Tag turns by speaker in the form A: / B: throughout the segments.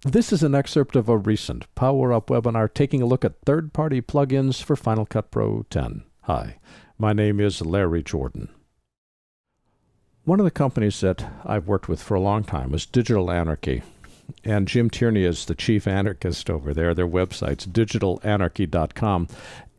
A: This is an excerpt of a recent Power Up webinar taking a look at third-party plugins for Final Cut Pro 10. Hi, my name is Larry Jordan. One of the companies that I've worked with for a long time was Digital Anarchy. And Jim Tierney is the chief anarchist over there. Their website's digitalanarchy.com.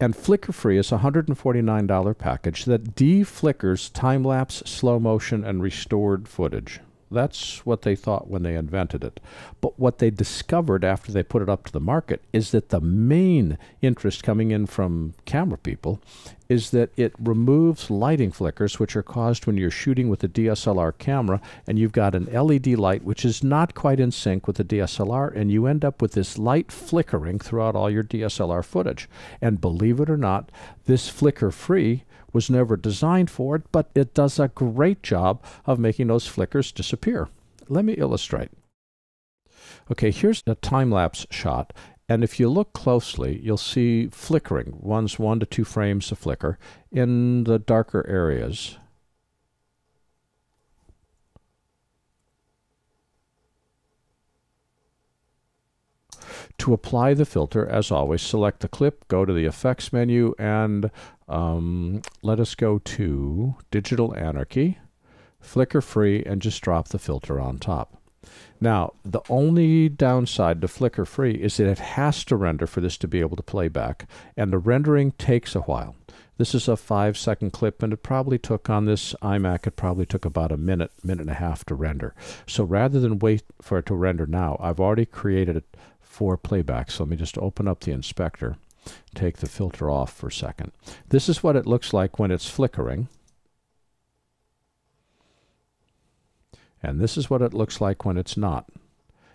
A: And Flicker Free is a $149 package that deflickers time-lapse, slow motion, and restored footage. That's what they thought when they invented it. But what they discovered after they put it up to the market is that the main interest coming in from camera people is that it removes lighting flickers, which are caused when you're shooting with a DSLR camera and you've got an LED light which is not quite in sync with the DSLR, and you end up with this light flickering throughout all your DSLR footage. And believe it or not, this Flicker Free was never designed for it, but it does a great job of making those flickers disappear. Let me illustrate. Okay, here's a time-lapse shot, and if you look closely, you'll see flickering, runs 1 to 2 frames of flicker in the darker areas. To apply the filter, as always, select the clip, go to the effects menu, and let us go to Digital Anarchy, Flicker Free, and just drop the filter on top. Now, the only downside to Flicker Free is that it has to render for this to be able to play back, and the rendering takes a while. This is a 5-second clip, and it probably took, on this iMac, it probably took about a minute, minute and a half to render. So rather than wait for it to render now, I've already created it for playback. So let me just open up the inspector, take the filter off for a second. This is what it looks like when it's flickering. And this is what it looks like when it's not.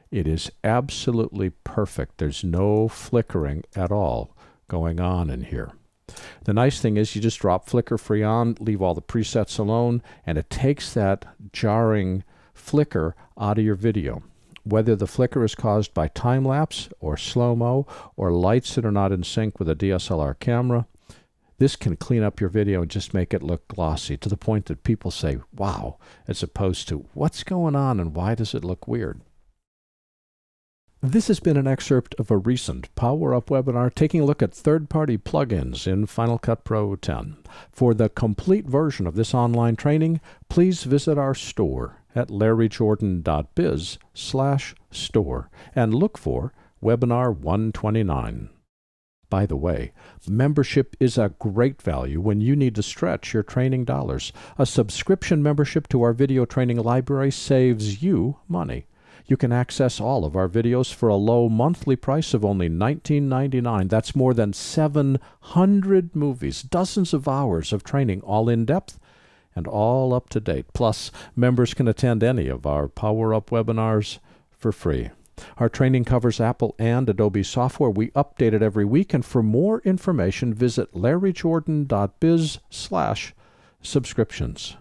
A: It is absolutely perfect. There's no flickering at all going on in here. The nice thing is you just drop Flicker Free on, leave all the presets alone, and it takes that jarring flicker out of your video. Whether the flicker is caused by time-lapse or slow-mo or lights that are not in sync with a DSLR camera, this can clean up your video and just make it look glossy to the point that people say, wow, as opposed to, what's going on and why does it look weird? This has been an excerpt of a recent Power Up webinar taking a look at third-party plugins in Final Cut Pro 10. For the complete version of this online training, please visit our store at larryjordan.biz/store and look for Webinar 129. By the way, membership is a great value when you need to stretch your training dollars. A subscription membership to our video training library saves you money. You can access all of our videos for a low monthly price of only $19.99. That's more than 700 movies, dozens of hours of training, all in depth and all up to date. Plus, members can attend any of our Power Up webinars for free. Our training covers Apple and Adobe software. We update it every week, and for more information, visit larryjordan.biz/subscriptions.